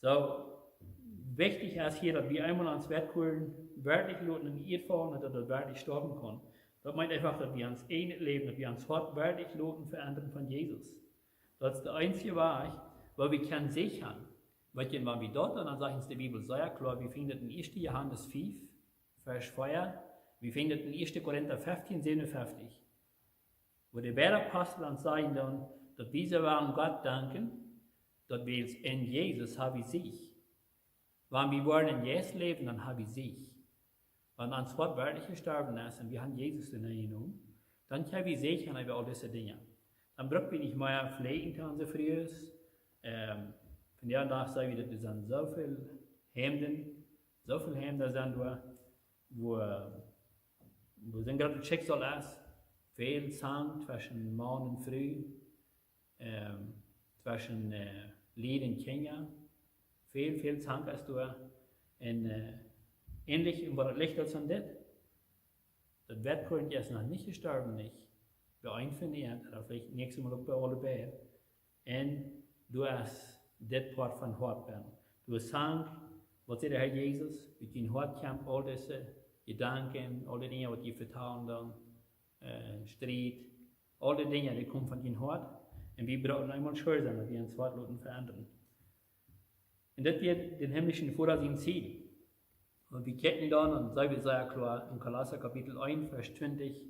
So wichtig ist hier, dass wir einmal ans Wettkuren wirklich lassen und ihr fahren, dass das wirklich sterben kann. Das meint einfach, dass wir uns ähnlich leben, dass wir uns Hort wirklich lassen verändern von Jesus. Das ist der einzige Weg, wo wir können sichern. Weil wenn wir dort, dann sagt uns die Bibel sehr klar, wir finden in 1. Johannes 5, Vers 4, wir finden in 1. Korinther 15, 57, wo die beiden Apostel dann sagen dann, dass wir waren Gott danken, dass wir in Jesus haben Sieg. Wenn wir wollen in Jesus leben, dann haben wir Sieg. Wenn uns Gott wirklich gestorben ist und wir haben Jesus in Erinnerung, dann können wir sichern über all diese Dinge. Dann brauchen wir nicht mehr pflegen kann so früh. Von der Tag sagen wir, dass sind so viele Hemden sind da, wo sind gerade das Schicksal ist, viel Zank zwischen Mann und Frau, zwischen Lied und Kinder, viel Zank ist da. Und ähnlich über das Licht als an das. Das Wettkurrent ist noch nicht gestorben, nicht. Bei einem von ihnen, oder vielleicht nächstes Mal auch bei alle beiden. Und du hast das Part von Hort werden. Du hast Zank, was sagt der Herr Jesus, mit dem Hortkampf, all diese Gedanken, all die Dinge, die vertrauen dann, Streit, all die Dinge, die kommen von dem Hort. Und wir brauchen einmal schuld sein, dass wir uns Hort verändern. Und das wird den himmlischen Vater sein Ziel. Und wir kennen dann, und sei wir sehr klar, in Kolosser Kapitel 1, Vers 20,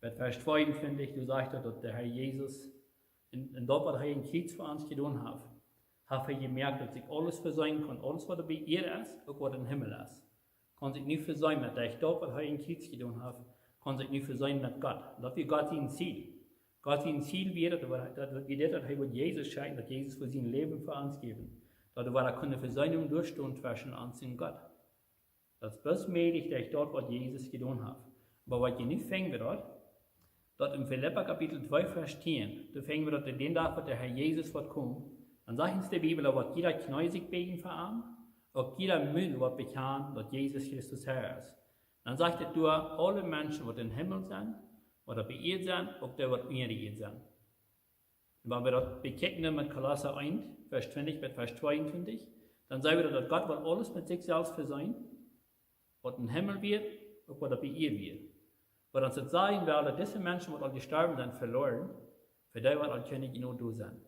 mit Vers 22, du sagst, dass der Herr Jesus, in dort, was er in Krieg für uns getan hat, hat er gemerkt, dass sich alles versäumen kann, alles, was bei ihr ist, auch was im Himmel ist. Kann sich nicht versäumen, dass ich dort, was er in Krieg getan hat, kann sich nicht versäumen mit Gott. Das wird Gott sein Ziel. Gott sein Ziel wäre, dass er mit Jesus schenkt, dass Jesus für sein Leben für uns geben. Dass er keine Versöhnung durchstehen zwischen uns und Gott. Das ist bloß möglich, dass ich dort, was Jesus getan hat. Aber was ich nicht fängt dort im Philipper Kapitel 2, Vers 10, da fängt wir dort den Tag, wo der Herr Jesus wird kommen. Dann sagt uns die Bibel, da wird jeder Knie sich beugen vor ihm, Auch jeder Müll wird bekannt, dass Jesus Christus Herr ist. Dann sagt er, du, alle Menschen, die im Himmel sind, oder beirrt sind, auch der wird ungeirrt sein. Und wenn wir das bekennen mit Kolosser 1, Vers 20 bis Vers 22, dann sagen wir, dass Gott wird alles mit sich selbst versehen, was im Himmel wird, auch was beirrt wird. Weil dann zu sagen, weil diese Menschen, die alle gestorben sind, verloren, für die wird alle König nur du sein.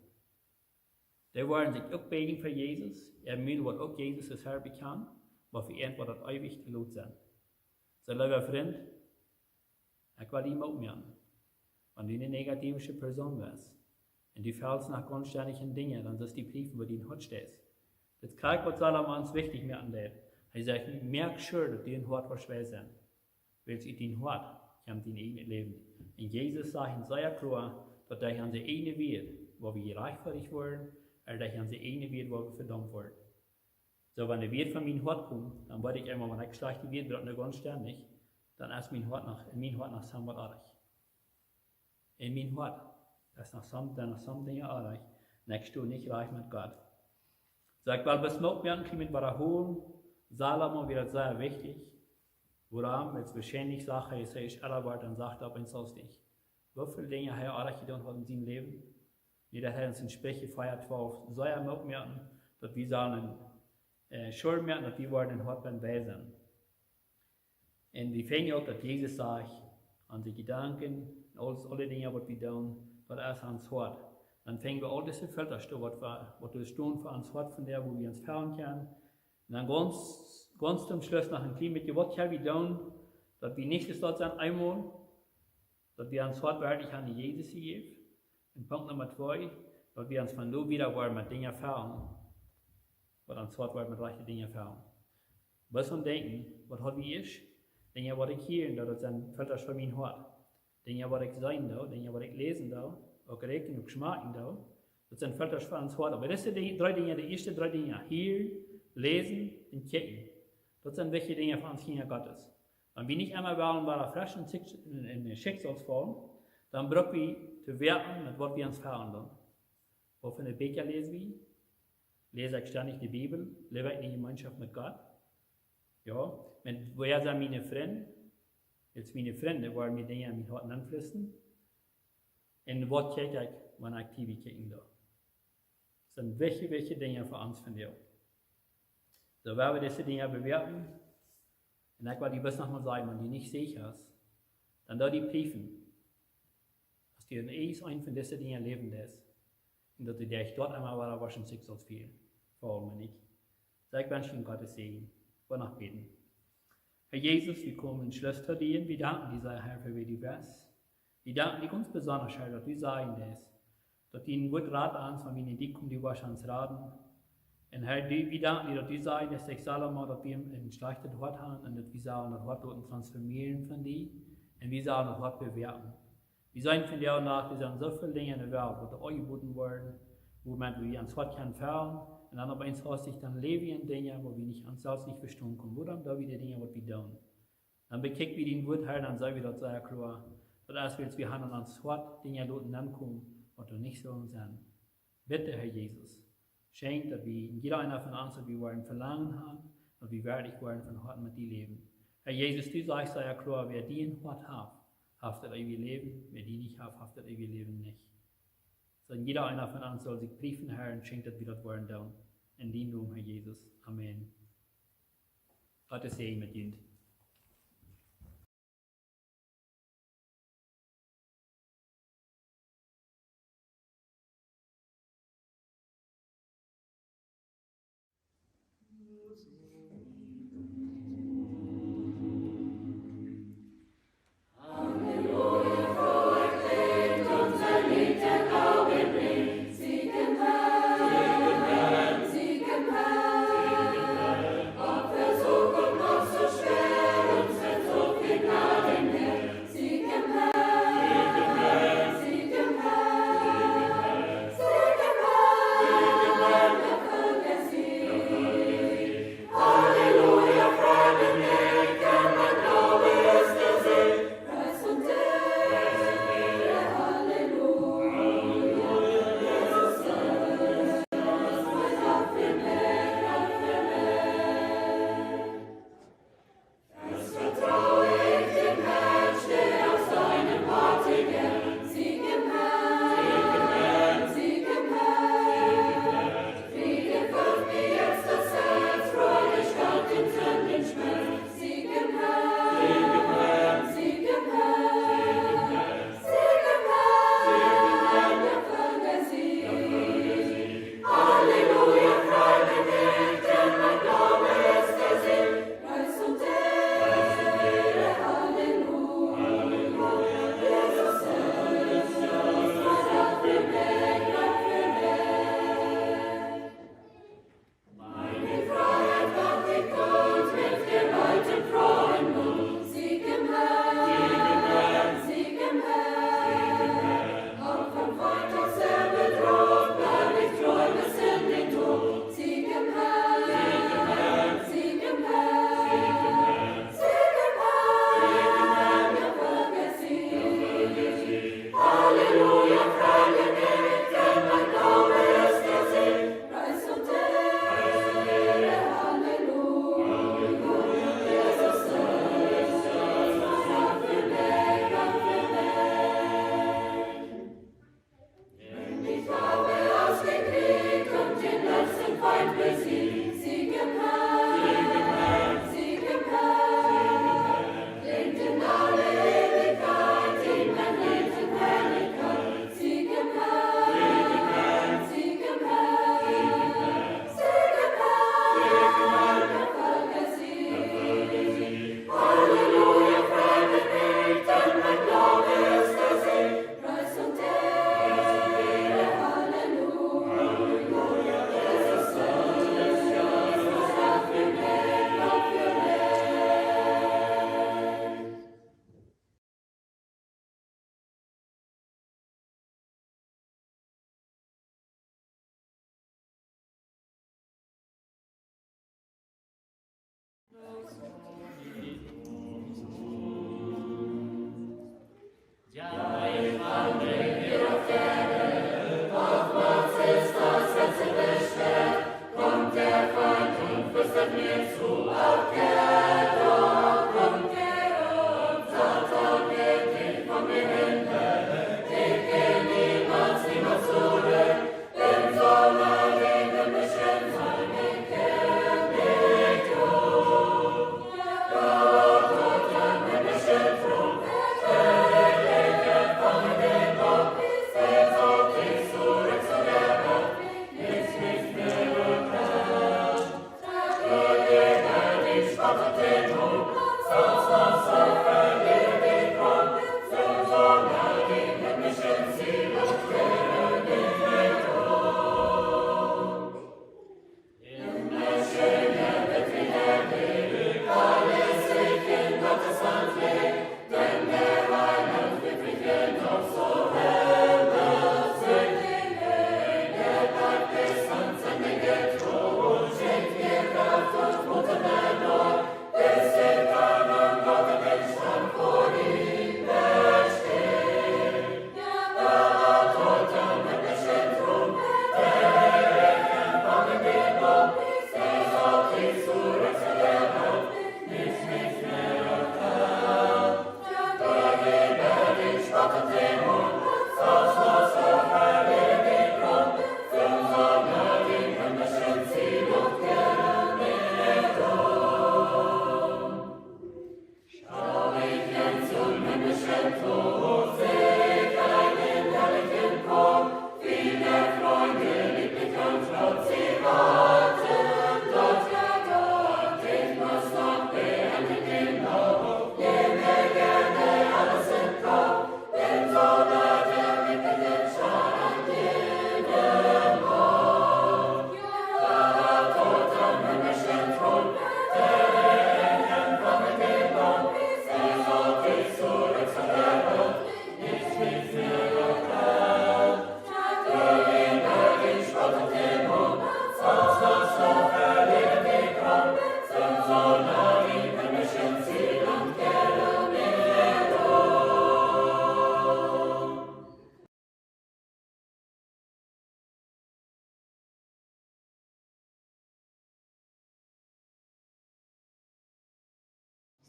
Die wollen sich auch beten für Jesus, müssen wird auch Jesus als Herr bekannt, aber für ihn wird das ewig gelobt sein. So, lieber Freund, ich will ihm auch mehr. Wenn du eine negative Person bist, und du fällst nach grundständigen Dingen, dann ist die Briefe, wo du in Hut stehst. Das kriegt was Salomons wichtig mehr an der. Er sagt, merk schon, dass du in Hut was schwer sind. Weil sie in Hut haben dein eigenes Leben. Und Jesus sagt in sehr klar, dass er an der eine wird, wo wir reichwürdig wollen, oder dass er an der eine wird, wo wir verdammt wollen. So, wenn der Wirt von meinem Hut kommt, dann wollte ich immer, wenn ich schlecht wird, wird er ganz ständig, dann ist mein Hut nach Sambadarich. In mein Hut, das ist nach Sam Dinge artig, nächst du nicht reich mit Gott. Sag, weil bis noch werden, können wir holen, Salomon wird sehr wichtig, woran, jetzt wahrscheinlich sagt er, es ist aller Wort, dann sagt er, aber ins Haus nicht. Wie viele Dinge hat er artig getan hat in seinem Leben? Jeder hat uns in Sprüche feiert 12, soll er noch merken, dass wir sagen, schon merken, dass wir wollen in Hort beim Wesen. Und wir fängen auch, dass Jesus sagt, an die Gedanken, alle Dinge, was wir tun, was er ans Hort. Dann fängen wir all diese Filter, was du tun für ans Hort von der, wo wir uns fern können. Und dann ganz zum Schluss nach dem Klima, was können wir tun, dass wir nächstes dort sind, einmal, dass wir ans Hort wirklich an Jesus geben. Und Punkt Nummer 2, dass wir uns von nur wieder wollen mit Dingen fern, was ans Hort wollen mit rechten Dingen fern. Was wir denken, was hat wie ich? Dinge, was ich hier, das sind Filter für mein Hort. Dinge, was ich sein da, Dinge, was ich lesen da, auch riechen und schmecken da, das sind Filter für ans Hort. Aber das sind die drei Dinge, die ersten drei Dinge, hier, lesen und kicken. Das sind welche Dinge für uns Kinder Gottes. Wenn wir nicht einmal wollen, bei der frischen Schicksalsform, dann brauchen wir zu werten, mit was wir uns verändern. Auf eine Bücher lesen wir, lese ich ständig die Bibel, lebe ich in die Gemeinschaft mit Gott. Ja, woher sind meine Freunde? Jetzt meine Freunde wollen mir Dinge mit Horten anflüssen. Und was kicke ich, wenn ich TV kicken da? Das sind welche Dinge für uns von dir. So werden wir diese Dinge bewerten. Und ich will die bis nochmal sagen, wenn du nicht sicher hast, dann da die prüfen. Dass du ein von diesen Dingen leben lässt. Und dass du dich dort einmal wieder waschen sollst viel. Vor allem nicht. Sag Menschen Gottes Segen. Wonach beten. Herr Jesus, wir kommen in Schluss zu dir. Wir danken dir, Herr, für wie du bist. Wir danken dir ganz besonders, Herr, dass du sagen lässt. Dass du einen guten Rat an, von mir in die kommen, die waschen uns raten. Und Herr, wir danken dir, dass du sagst, dass ich Salomon, dass wir einen schlechten Hort haben und dass wir sagen, dass wir dort transformieren von dir und wir sagen, dass wir bewerten. Wir sagen von dir auch nach, wir sind so viele Dinge in der Welt, wo euch geboten werden, wo wir ans Hort können fahren und dann aber ins Haus sich dann leben in Dinge, wo wir nicht ans Selbst nicht verstehen können. Wo dann da wieder Dinge, was wir tun. Dann bekicken wir den Wort, Herr, dann sagen wir das sehr klar, dass erst wir haben ans Hort Dinge dort dann kommen, was du nicht sollen sein. Bitte, Herr Jesus. Schenkt, dass wir in jeder einer von uns, dass wir wollen Verlangen haben, dass wir wirklich wollen von Hort mit dir leben. Herr Jesus, du sagst ja klar, wer die in Hort hat, haftet ewig Leben, wer die nicht hat, haftet ewig Leben nicht. So jeder einer von uns soll sich prüfen, Herr, und schenkt, dass wir das wollen tun. In dem Namen, Herr Jesus. Amen. Gottes Segen mit Ihnen.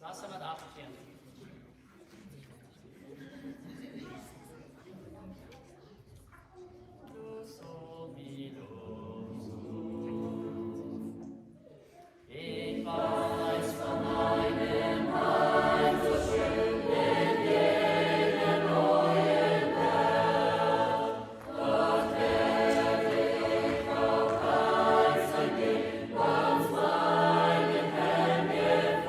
Lassen wir ab hier. Du so wie du. Ich weiß von deinem Heil so schön in jeder neuen Welt. Dort werde ich auch eins sein Kind, was meinen Herrn gefällt.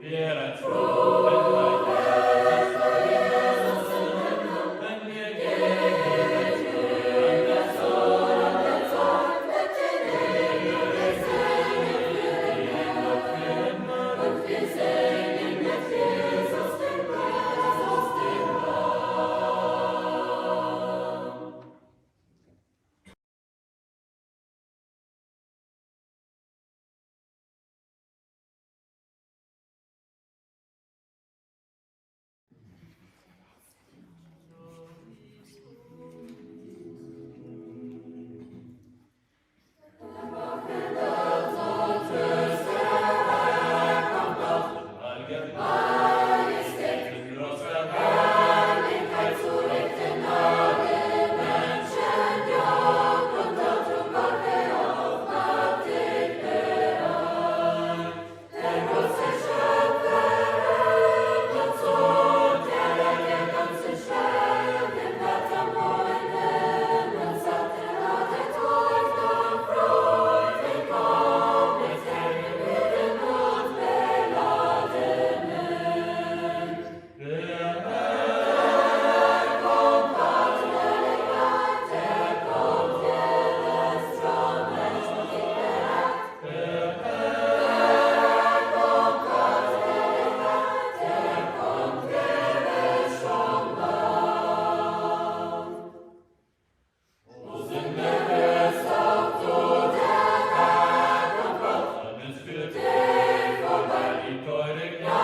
Teure Gnade.